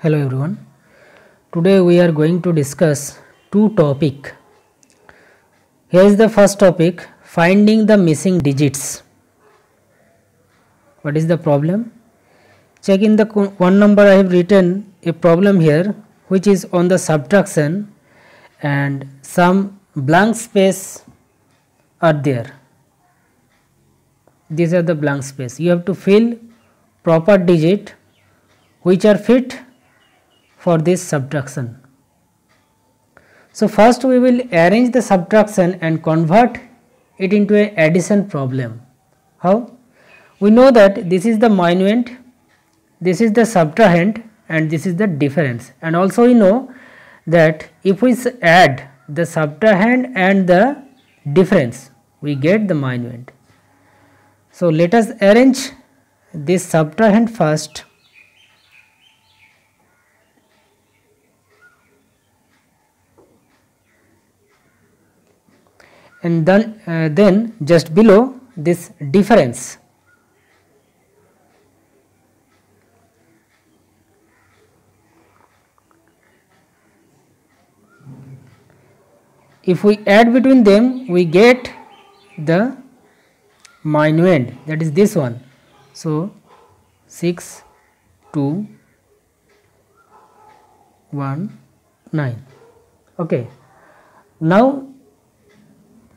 Hello everyone. Today we are going to discuss two topics. Here is the first topic, finding the missing digits. What is the problem? Check in the one number I have written a problem here which is on the subtraction and some blank space are there. These are the blank space. You have to fill proper digit which are fit for this subtraction. So first we will arrange the subtraction and convert it into an addition problem. How? We know that this is the minuend, this is the subtrahend and this is the difference, and also we know that if we add the subtrahend and the difference we get the minuend. So let us arrange this subtrahend first. And then just below this difference. If we add between them, we get the minuend, that is this one. So 6, 2, 1, 9. Okay. Now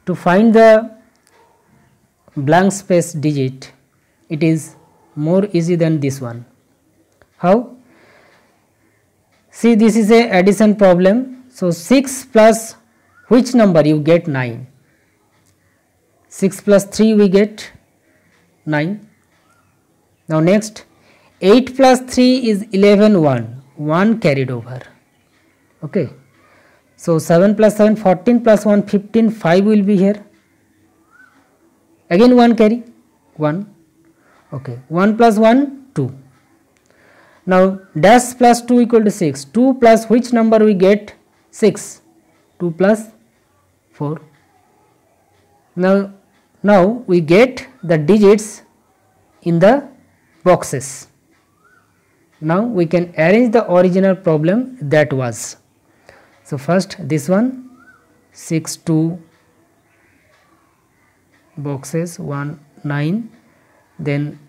to find the blank space digit, it is more easy than this one. How? See, this is a addition problem. So 6 plus which number you get? 9. 6 plus 3 we get 9. Now next 8 plus 3 is 11, 1 carried over. Okay. So 7 plus 7, 14 plus 1, 15, 5 will be here. Again 1 carry, 1. Okay, 1 plus 1, 2. Now dash plus 2 equal to 6. 2 plus which number we get? 6. 2 plus 4. Now we get the digits in the boxes. Now we can arrange the original problem that was. So first this one, 6, 2 boxes, 1, 9, then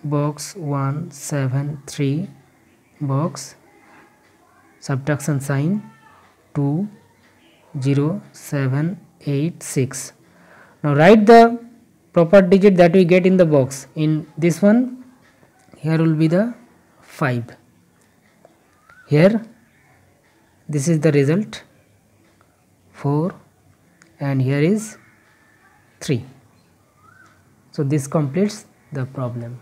box 1, 7, 3 box, subtraction sign 2, 0, 7, 8, 6. Now write the proper digit that we get in the box. In this one, here will be the 5. Here this is the result 4 and here is 3. So this completes the problem.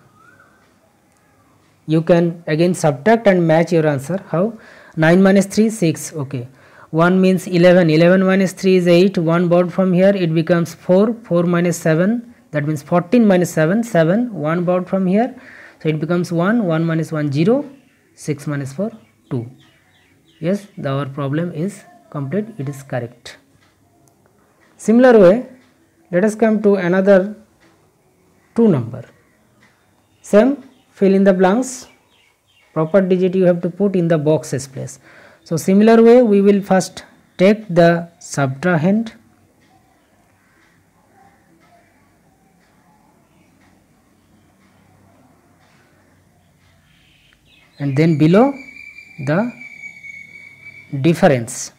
You can again subtract and match your answer. How? 9 minus 3, 6. Okay. 1 means 11. 11 minus 3 is 8. 1 brought from here, it becomes 4. 4 minus 7, that means 14 minus 7, 7. 1 brought from here, so it becomes 1. 1 minus 1, 0. 6 minus 4, 2. Yes, our problem is complete, it is correct. Similar way, let us come to another 2 number. Same, fill in the blanks, proper digit you have to put in the boxes place. So similar way, we will first take the subtrahend and then below the difference.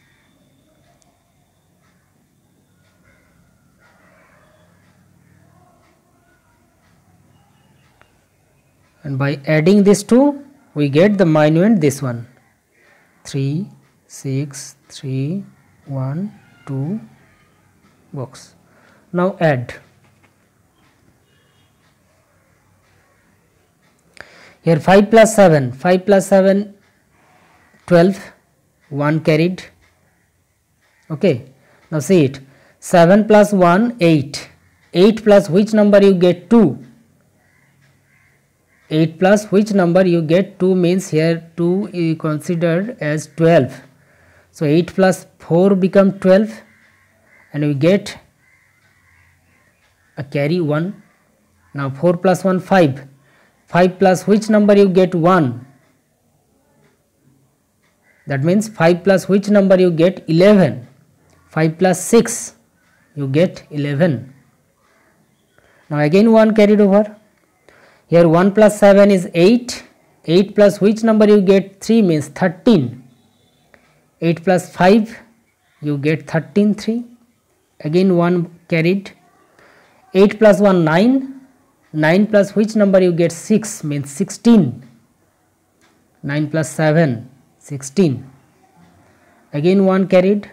And by adding these two, we get the minuend, this one. 3, 6, 3, 1, 2 box. Now add. Here 5 plus 7, 5 plus 7, 12. 1 carried. Okay. Now see it. 7 plus 1, 8. 8 plus which number you get? 2. 8 plus which number you get? 2 means here 2 is considered as 12. So 8 plus 4 become 12 and we get a carry 1. Now 4 plus 1, 5. 5 plus which number you get? 1. That means 5 plus which number you get? 11. 5 plus 6 you get 11. Now again 1 carried over. Here 1 plus 7 is 8. 8 plus which number you get? 3 means 13. 8 plus 5 you get 13, 3. Again 1 carried. 8 plus 1 9. 9 plus which number you get? 6 means 16. 9 plus 7 16. Again 1 carried.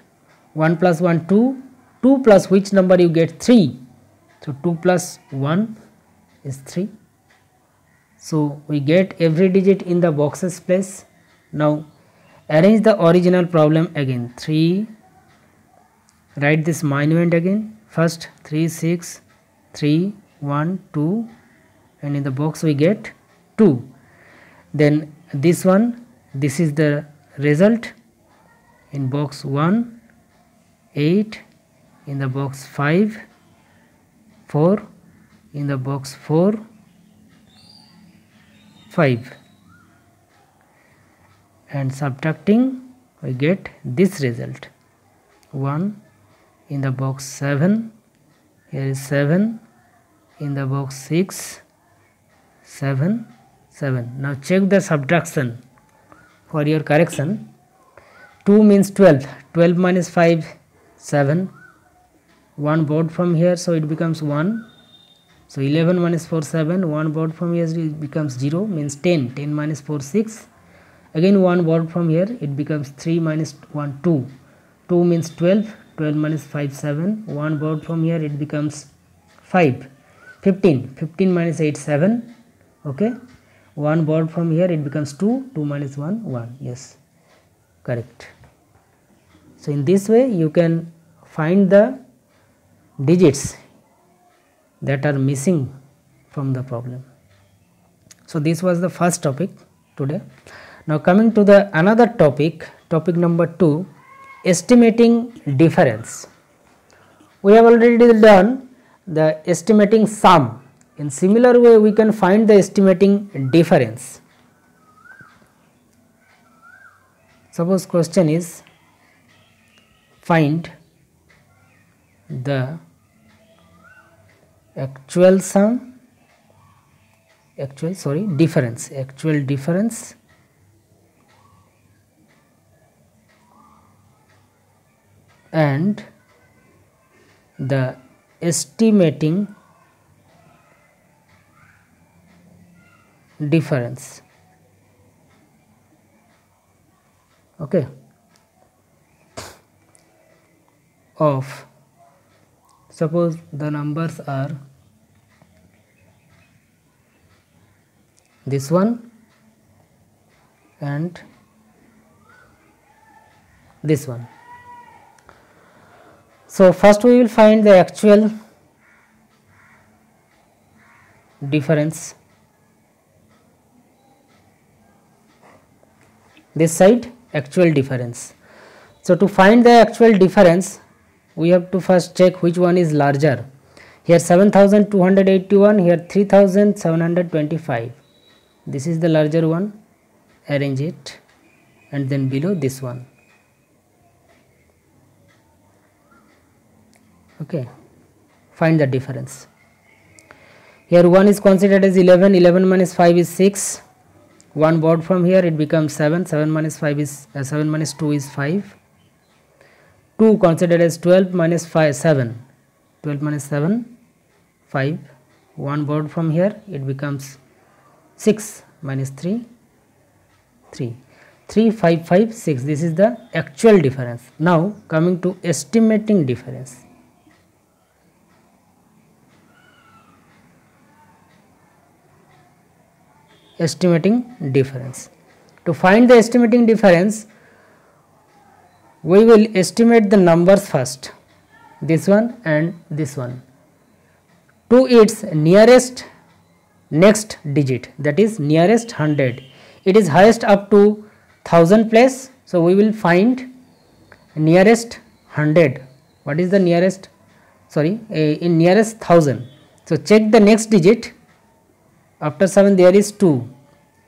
1 plus 1 2. 2 plus which number you get? 3. So 2 plus 1 is 3. So we get every digit in the boxes place. Now arrange the original problem again. 3, write this minuend again. First 3 6 3 1 2, and in the box we get 2. Then this one, this is the result. In box 1 8, in the box 5 4, in the box 4 5, and subtracting we get this result. 1 in the box 7, here is 7, in the box 6 7 7. Now check the subtraction for your correction. 2 means 12. 12 minus 5 7. 1 brought from here, so it becomes 1. So 11 minus 4 7. 1 brought from here, it becomes 0, means 10. 10 minus 4 6. Again 1 brought from here, it becomes 3 minus 1 2. 2 means 12. 12 minus 5 7. 1 brought from here, it becomes 5. 15. 15 minus 8 7. Okay. 1 brought from here, it becomes 2. 2 minus 1 1. Yes, correct. So in this way you can find the digits that are missing from the problem. So this was the first topic today. Now coming to the another topic, topic number 2, estimating difference. We have already done the estimating sum. In similar way we can find the estimating difference. Suppose question is find the actual difference and the estimating difference. Okay, of, suppose the numbers are this one and this one. So first we will find the actual difference. This side actual difference. So to find the actual difference we have to first check which one is larger. Here 7281, here 3725. This is the larger one. Arrange it, and then below this one. Okay, find the difference. Here 1 is considered as 11. 11 minus 5 is 6. 1 brought from here, it becomes 7. 7 minus 5 is 7 minus 2 is 5. 2 considered as 12 minus 5 7. 12 minus 7 5. 1 brought from here, it becomes 6 minus 3 3. 3 5 5 6. This is the actual difference. Now coming to estimating difference. Estimating difference. To find the estimating difference, we will estimate the numbers first, this one and this one, to its nearest next digit, that is nearest 100. It is highest up to 1000 place, so we will find nearest 100. What is the nearest? Sorry, in nearest 1000. So check the next digit. After 7 there is 2,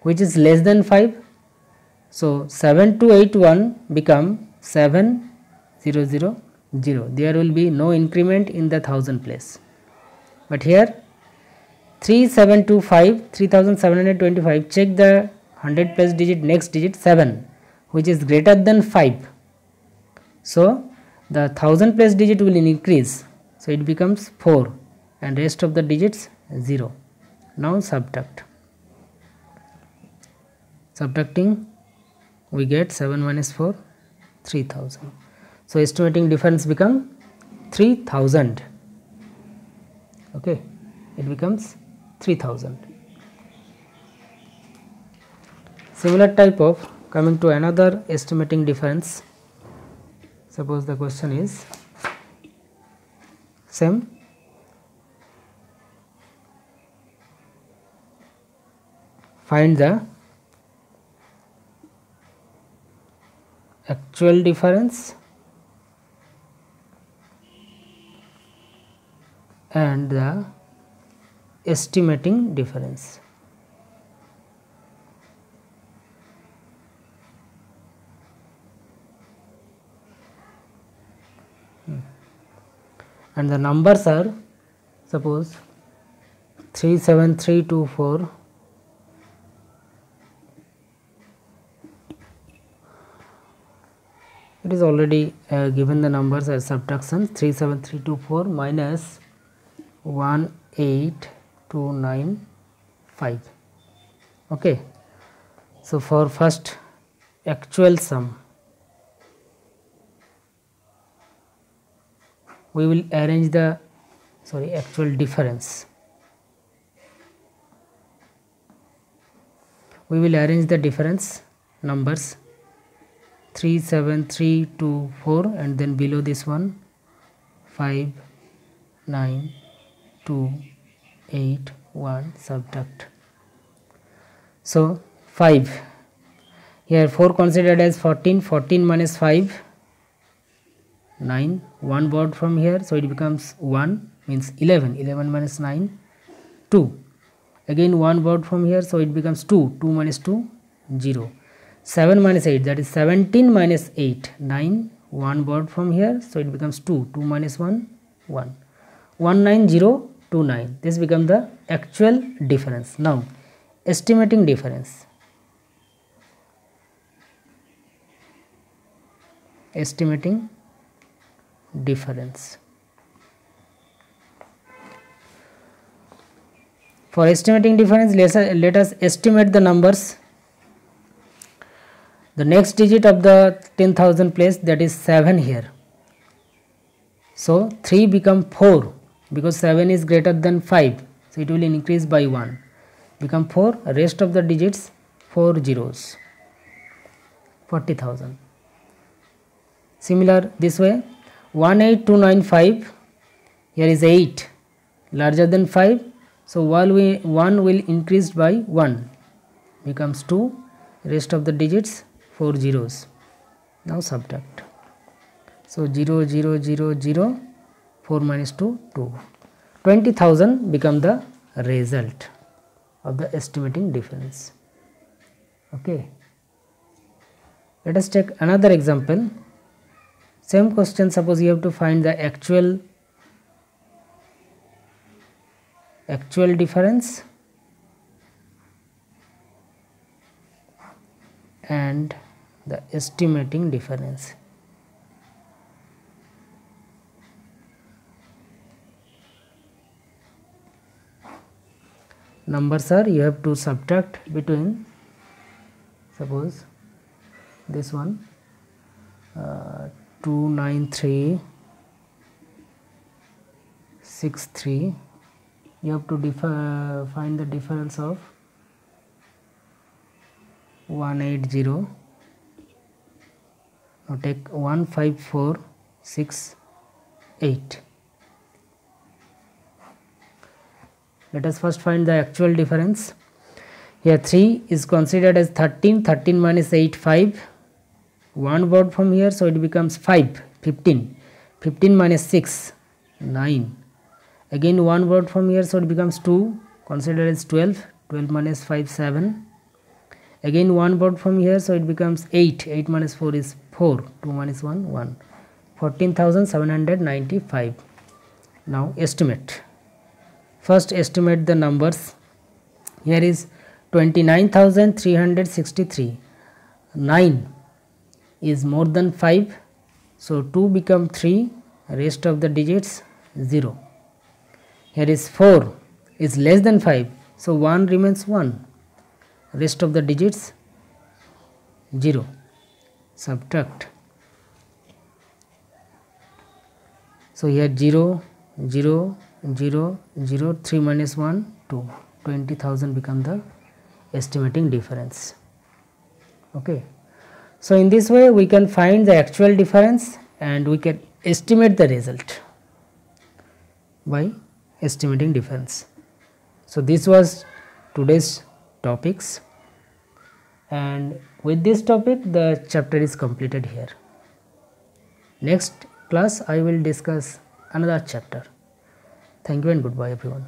which is less than 5. So 7281 become 7000. There will be no increment in the thousand place. But here 3725, check the 100 place digit, next digit 7, which is greater than 5. So the 1000 place digit will increase, so it becomes 4 and rest of the digits 0. Now subtract. Subtracting, we get 7 minus 4, 3000. So estimating difference become 3000. Okay, it becomes 3000. Similar type of, coming to another estimating difference. Suppose the question is same. Find the actual difference and the estimating difference. And the numbers are, suppose 37324, it is already given the numbers as subtraction. 37324 minus 18295. Okay, so for first actual sum, we will arrange the actual difference. We will arrange the difference numbers 37324 and then below this one 59281, subtract. So 5, here 4 considered as 14, 14 minus 5, 9, 1 borrowed from here, so it becomes 1, means 11, 11 minus 9, 2, again 1 borrowed from here, so it becomes 2, 2 minus 2, 0, 7 minus 8, that is 17 minus 8, 9, 1 borrowed from here, so it becomes 2, 2 minus 1, 1, 19029, this becomes the actual difference. Now estimating difference. Estimating difference. For estimating difference, let us estimate the numbers. The next digit of the 10,000 place, that is 7 here. So 3 become 4 because 7 is greater than 5. So it will increase by 1. Become 4. Rest of the digits 4 zeros. 40,000. Similar this way. 18295, here is 8 larger than 5, so 1 will increase by 1, becomes 2, rest of the digits 4 zeros. Now subtract. So 0 0 0 0, 4 minus 2, 2. 20,000 become the result of the estimating difference. Okay, let us take another example. Same question, suppose you have to find the actual difference and the estimating difference. Numbers are, you have to subtract between, suppose this one 29363, you have to find the difference of 180. Now take 15468. Let us first find the actual difference. Here 3 is considered as 13, 13 minus 8, 5. 1 borrowed from here, so it becomes 5, 15. 15 minus 6, 9. Again 1 borrowed from here, so it becomes 2, considered as 12. 12 minus 5, 7. Again 1 brought from here, so it becomes 8. 8 minus 4 is 4. 2 minus 1, 1. 14,795. Now estimate. First estimate the numbers. Here is 29,363. 9 is more than 5, so 2 become 3, rest of the digits 0. Here is 4 is less than 5, so 1 remains 1, rest of the digits 0. Subtract. So here 0, 0, 0, 0, 3 minus 1, 2. 20,000 become the estimating difference. Okay. So in this way we can find the actual difference and we can estimate the result by estimating difference. So this was today's topics, and with this topic the chapter is completed here. Next class I will discuss another chapter. Thank you and goodbye everyone.